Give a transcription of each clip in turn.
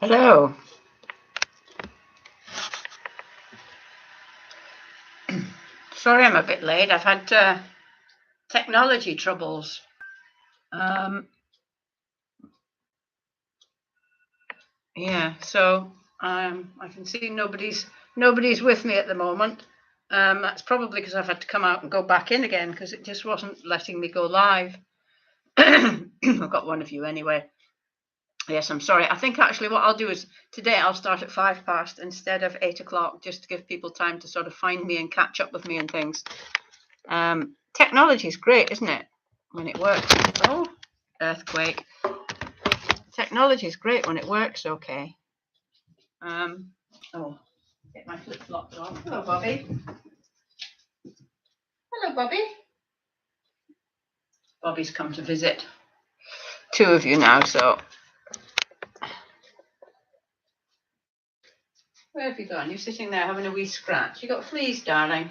Hello. Sorry I'm a bit late. I've had technology troubles. So I can see nobody's with me at the moment. That's probably because I've had to come out and go back in again because it just wasn't letting me go live. I've got one of you anyway. Yes, I'm sorry. I think actually what I'll do is today I'll start at 5 past instead of 8 o'clock, just to give people time to sort of find me and catch up with me and things. Technology is great, isn't it? When it works. Oh, earthquake. Technology is great when it works okay. Get my flip flops on. Hello, Bobby. Hello, Bobby. Bobby's come to visit. Two of you now, so. Where have you gone? You're sitting there having a wee scratch. You got fleas, darling.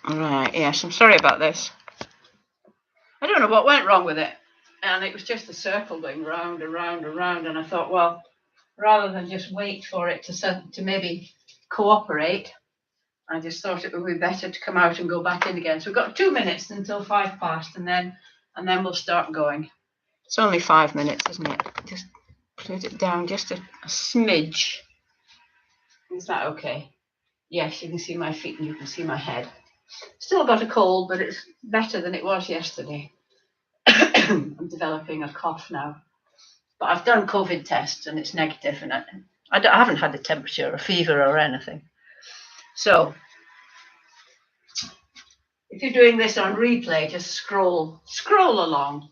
Right, yes, I'm sorry about this. I don't know what went wrong with it. And it was just a circle going round and round and round. And I thought, well, rather than just wait for it to maybe cooperate, I just thought it would be better to come out and go back in again. So we've got 2 minutes until 5 past, and then we'll start going. It's only 5 minutes, isn't it? Just put it down just a smidge. Is that okay? Yes, you can see my feet and you can see my head. Still got a cold, but it's better than it was yesterday. I'm developing a cough now. But I've done COVID tests and it's negative, and I haven't had a temperature or fever or anything. So if you're doing this on replay, just scroll along.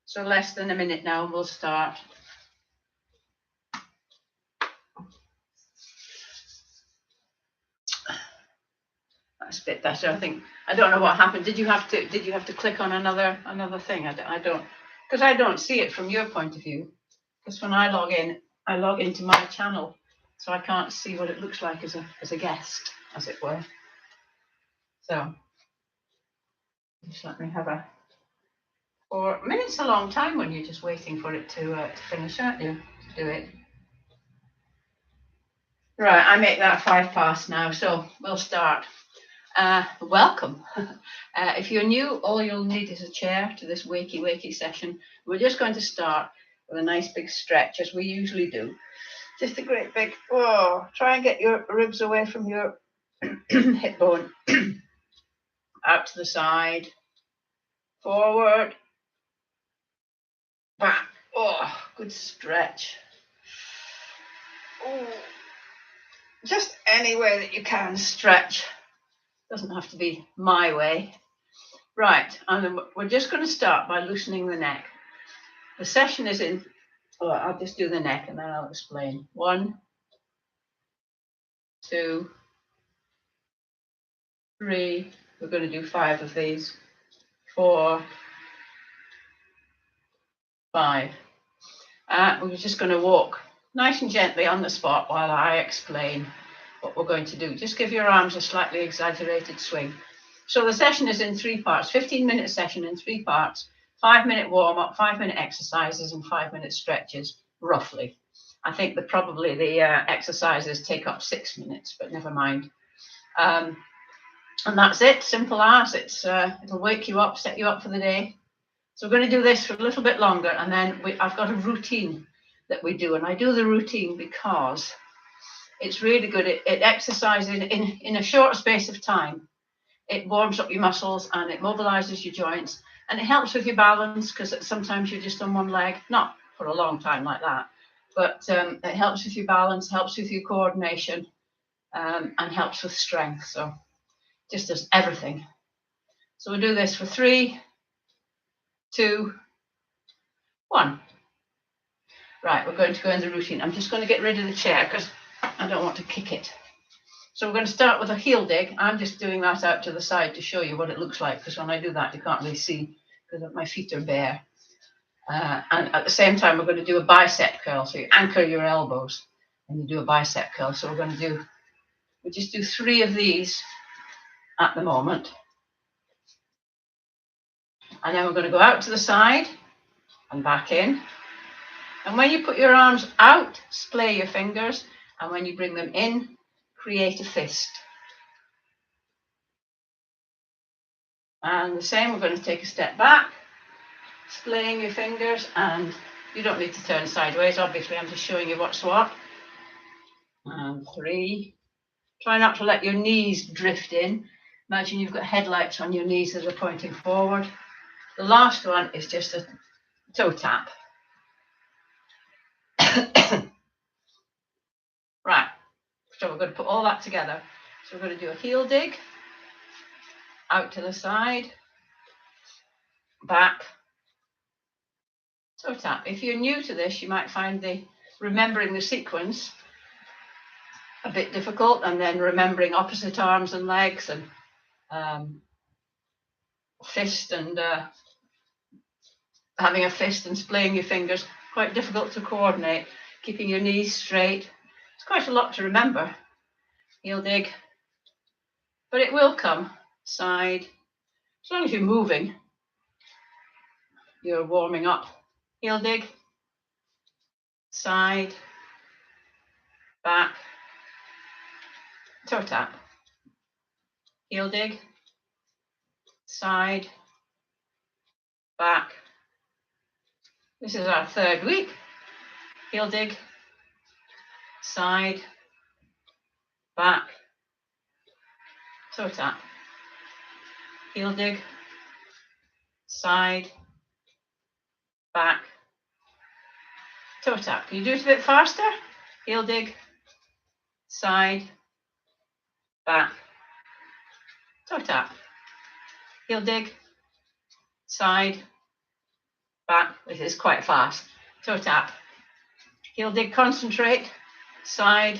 So less than a minute now, we'll start. That's a bit better, I think. I don't know what happened. Did you have to click on another thing? I don't, because I don't see it from your point of view. Because when I log into my channel, so I can't see what it looks like as a guest, as it were. So just let me have a. 4 minutes, a long time when you're just waiting for it to finish, aren't you? To do it. Right, I make that 5 past now, so we'll start. Welcome. If you're new, all you'll need is a chair to this wakey session. We're just going to start with a nice big stretch, as we usually do. Just a great big, try and get your ribs away from your hip bone. Out to the side, forward, back. Oh, good stretch. Oh, just any way that you can stretch. Doesn't have to be my way. Right, and we're just going to start by loosening the neck. The session is in, I'll just do the neck and then I'll explain. 1, 2, 3, we're going to do 5 of these. 4, 5. We're just going to walk nice and gently on the spot while I explain what we're going to do. Just give your arms a slightly exaggerated swing. So the session is in 3 parts, 15-minute session in 3 parts, 5-minute warm-up, 5-minute exercises, and 5-minute stretches, roughly. I think that probably the exercises take up 6 minutes, but never mind. And that's it, simple as. It'll wake you up, set you up for the day. So we're going to do this for a little bit longer, and then I've got a routine that we do, and I do the routine because it's really good. It exercises in a short space of time. It warms up your muscles and it mobilizes your joints, and it helps with your balance, because sometimes you're just on one leg, not for a long time like that, but it helps with your balance, helps with your coordination, and helps with strength. So just does everything. So we'll do this for 3, 2, 1. Right, we're going to go in the routine. I'm just going to get rid of the chair because I don't want to kick it. So we're going to start with a heel dig. I'm just doing that out to the side to show you what it looks like, because when I do that, you can't really see because my feet are bare. And at the same time, we're going to do a bicep curl. So you anchor your elbows and you do a bicep curl. So we'll just do 3 of these at the moment. And then we're going to go out to the side and back in. And when you put your arms out, splay your fingers. And when you bring them in, create a fist. And the same, we're going to take a step back, splaying your fingers, and you don't need to turn sideways, obviously, I'm just showing you what's what. And 3. Try not to let your knees drift in. Imagine you've got headlights on your knees that are pointing forward. The last one is just a toe tap. Right, so we're going to put all that together. So we're going to do a heel dig, out to the side, back, toe tap. If you're new to this, you might find remembering the sequence a bit difficult, and then remembering opposite arms and legs and fist and having a fist and splaying your fingers, quite difficult to coordinate. Keeping your knees straight. It's quite a lot to remember. Heel dig. But it will come. Side. As long as you're moving, you're warming up. Heel dig. Side. Back. Toe tap. Heel dig. Side. Back. This is our 3rd week. Heel dig. Side. Back. Toe tap. Heel dig. Side. Back. Toe tap. Can you do it a bit faster? Heel dig. Side. Back. Toe tap. Heel dig. Side. Back. This is quite fast. Toe tap. Heel dig, concentrate. Side.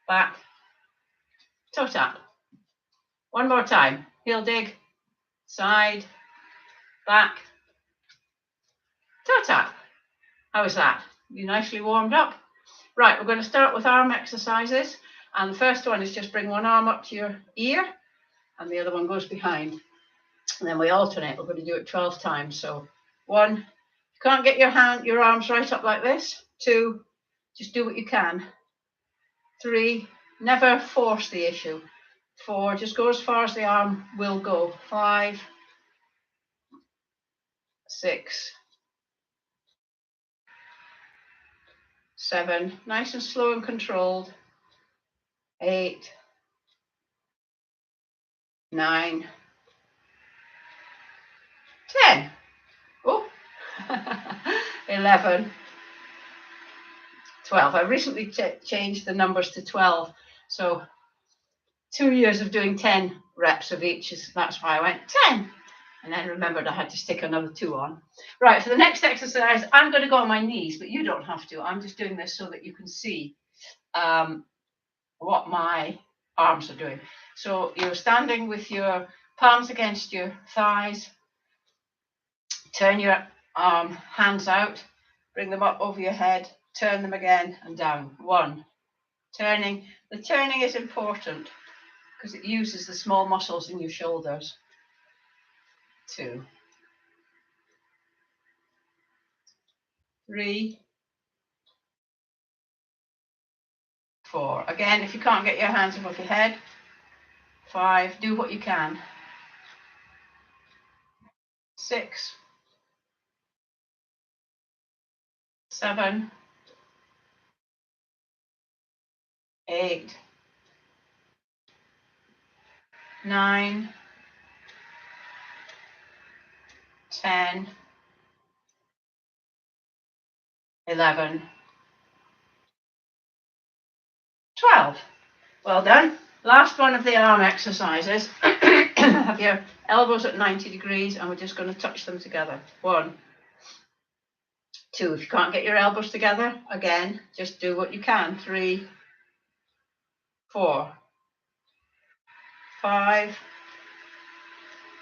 Back. Toe tap. One more time. Heel dig. Side. Back. Toe tap. How is that? You nicely warmed up? Right, we're going to start with arm exercises. And the first one is just bring one arm up to your ear and the other one goes behind. And then we alternate. We're going to do it 12 times. So 1, you can't get your arms right up like this. 2, just do what you can. 3, never force the issue. 4, just go as far as the arm will go. 5, 6, 7, nice and slow and controlled. 8, 9, 10. Oh, 11, 12. I recently changed the numbers to 12. So 2 years of doing 10 reps of each, that's why I went 10. And then remembered I had to stick another 2 on. Right, for the next exercise, I'm going to go on my knees, but you don't have to. I'm just doing this so that you can see what my arms are doing. So you're standing with your palms against your thighs. Turn your hands out, bring them up over your head, turn them again and down. 1, turning. The turning is important because it uses the small muscles in your shoulders. 2, 3, 4. Again, if you can't get your hands above your head. 5, do what you can. 6, 7, 8, 9, 10, 11, 12. Well done. Last one of the arm exercises. Have your elbows at 90 degrees and we're just going to touch them together. 1, 2. If you can't get your elbows together, again, just do what you can. 3, 4, 5,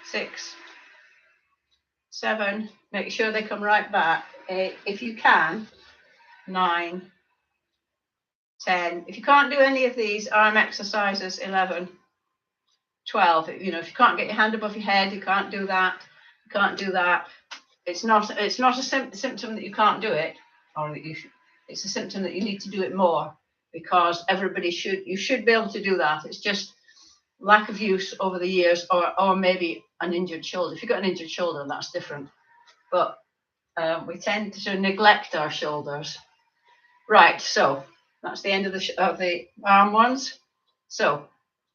6, 7. Make sure they come right back. 8, if you can. 9, 10. If you can't do any of these arm exercises, 11, 12. You know, if you can't get your hand above your head, you can't do that. You can't do that. It's not a symptom that you can't do it, or that it's a symptom that you need to do it more, because you should be able to do that. It's just lack of use over the years, or maybe an injured shoulder. If you've got an injured shoulder, that's different. But we tend to neglect our shoulders. Right, so that's the end of the arm ones. So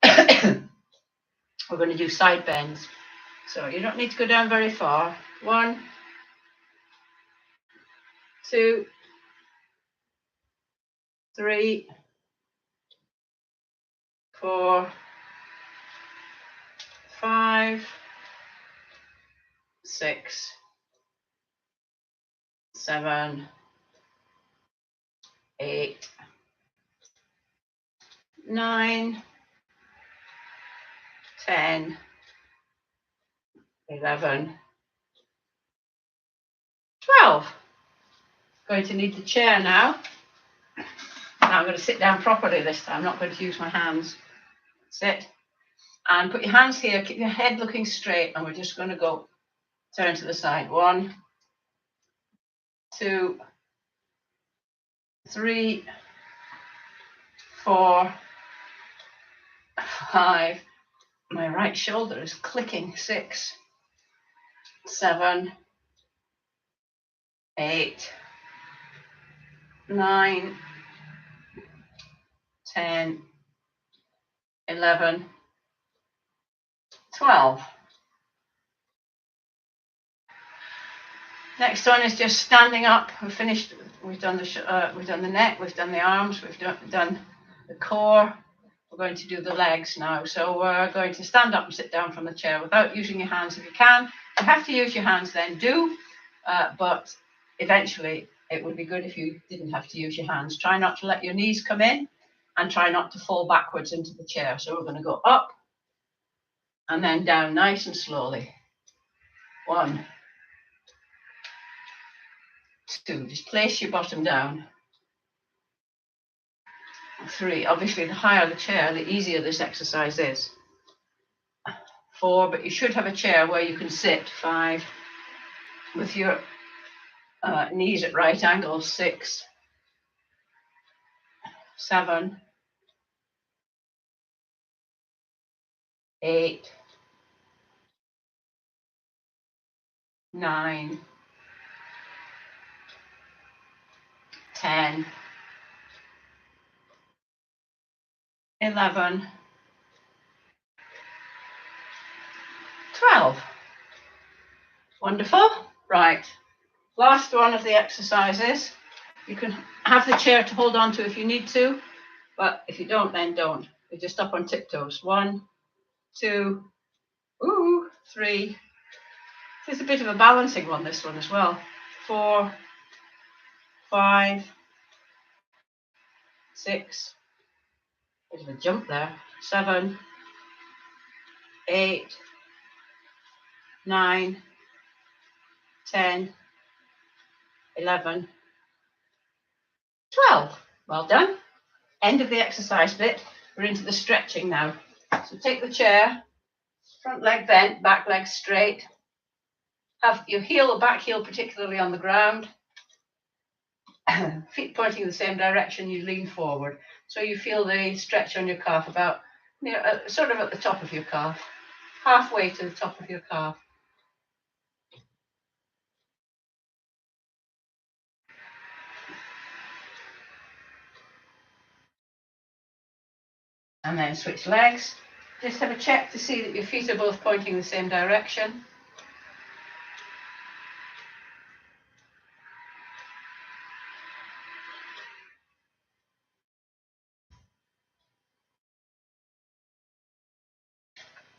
we're going to do side bends. So you don't need to go down very far. 1, 2, 3, 4, 5, 6, 7, 8, 9, 10, 11, 12. Going to need the chair now. Now I'm going to sit down properly this time. I'm not going to use my hands. Sit. And put your hands here. Keep your head looking straight. And we're just going to go turn to the side. 1, 2, 3, 4, 5. My right shoulder is clicking. 6, 7, 8, 9, 10, 11, 12. Next one is just standing up. We've finished. We've done the neck. We've done the arms. We've done the core. We're going to do the legs now. So we're going to stand up and sit down from the chair without using your hands if you can. If you have to use your hands, then do. But eventually, it would be good if you didn't have to use your hands. Try not to let your knees come in, and try not to fall backwards into the chair. So we're going to go up and then down nice and slowly. 1, 2, just place your bottom down. 3, obviously the higher the chair, the easier this exercise is. 4, but you should have a chair where you can sit. 5, with your knees at right angles. 6, 7, 8, 9, 10, 11, 12. Wonderful. Right. Last one of the exercises. You can have the chair to hold on to if you need to, but if you don't, then don't. You're just up on tiptoes. 1, 2, 3. There's a bit of a balancing one, this one as well. 4, 5, 6. Bit of a jump there. 7, 8, 9, 10, 11, 12. Well done. End of the exercise bit. We're into the stretching now. So take the chair, front leg bent, back leg straight. Have your heel or back heel particularly on the ground. Feet pointing in the same direction, you lean forward. So you feel the stretch on your calf about, sort of at the top of your calf, halfway to the top of your calf. And then switch legs. Just have a check to see that your feet are both pointing in the same direction.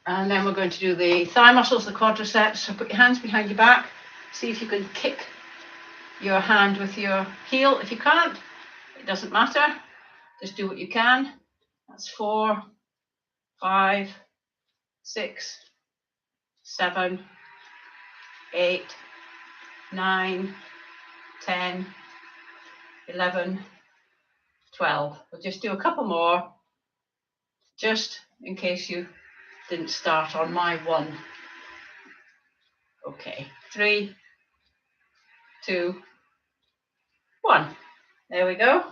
And then we're going to do the thigh muscles, the quadriceps. So put your hands behind your back. See if you can kick your hand with your heel. If you can't, it doesn't matter. Just do what you can. That's 4, 5, 6, 7, 8, 9, 10, 11, 12. We'll just do a couple more, just in case you didn't start on my one. Okay, 3, 2, 1. There we go.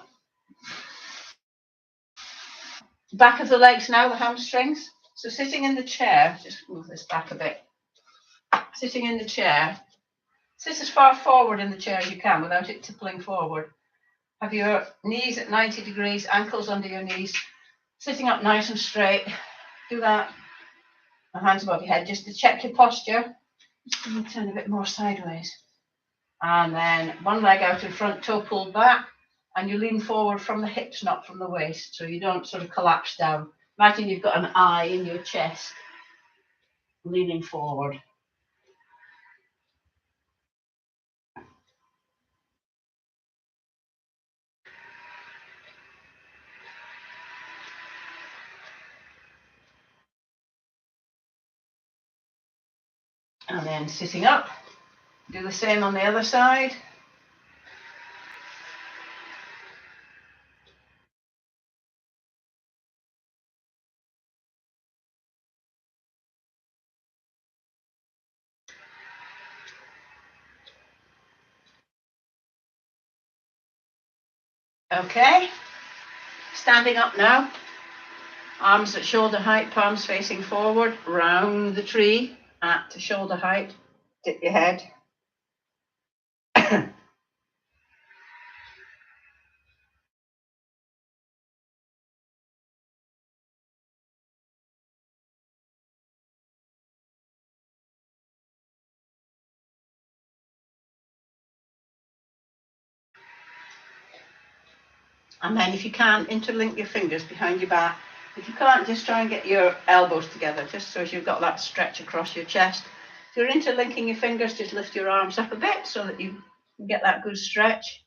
Back of the legs now, the hamstrings. So sitting in the chair, just move this back a bit. Sitting in the chair, sit as far forward in the chair as you can without it tippling forward. Have your knees at 90 degrees, ankles under your knees, sitting up nice and straight. Do that. My hands above your head, just to check your posture. Just turn a bit more sideways. And then one leg out in front, toe pulled back, and you lean forward from the hips, not from the waist, so you don't sort of collapse down. Imagine you've got an eye in your chest, leaning forward. And then sitting up, do the same on the other side. Okay, standing up now. Arms at shoulder height, palms facing forward, round the tree at shoulder height. Dip your head. And then if you can, interlink your fingers behind your back. If you can't, just try and get your elbows together, just so as you've got that stretch across your chest. If you're interlinking your fingers, just lift your arms up a bit so that you can get that good stretch.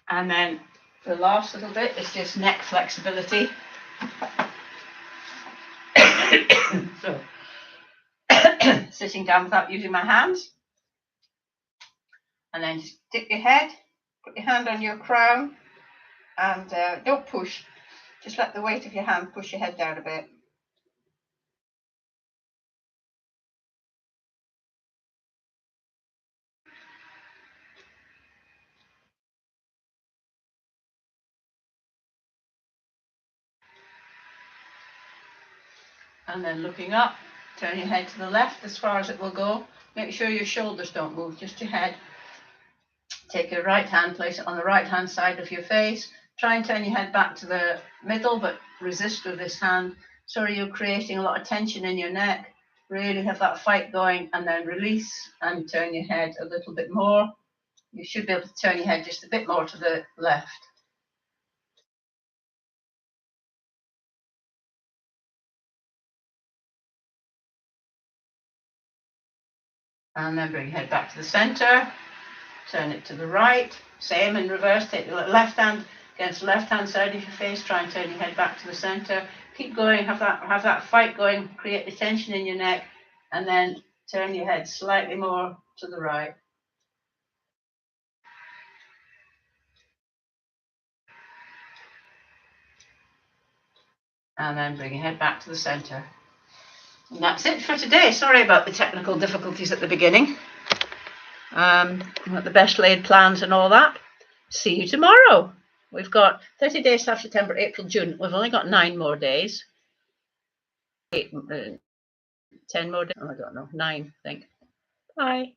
And then the last little bit is just neck flexibility. So, sitting down without using my hands. And then just dip your head, put your hand on your crown, and don't push. Just let the weight of your hand push your head down a bit. And then looking up, turn your head to the left as far as it will go. Make sure your shoulders don't move, just your head. Take your right hand, place it on the right hand side of your face. Try and turn your head back to the middle, but resist with this hand. So you're creating a lot of tension in your neck. Really have that fight going, and then release and turn your head a little bit more. You should be able to turn your head just a bit more to the left. And then bring your head back to the center. Turn it to the right. Same in reverse. Take the left hand against the left hand side of your face. Try and turn your head back to the center. Keep going. Have that fight going. Create the tension in your neck, and then turn your head slightly more to the right. And then bring your head back to the center. And that's it for today. Sorry about the technical difficulties at the beginning. The best laid plans and all that. See you tomorrow. We've got 30 days after September, April, June. We've only got 9 more days. 10 more days. Oh, I don't know. 9, I think. Bye.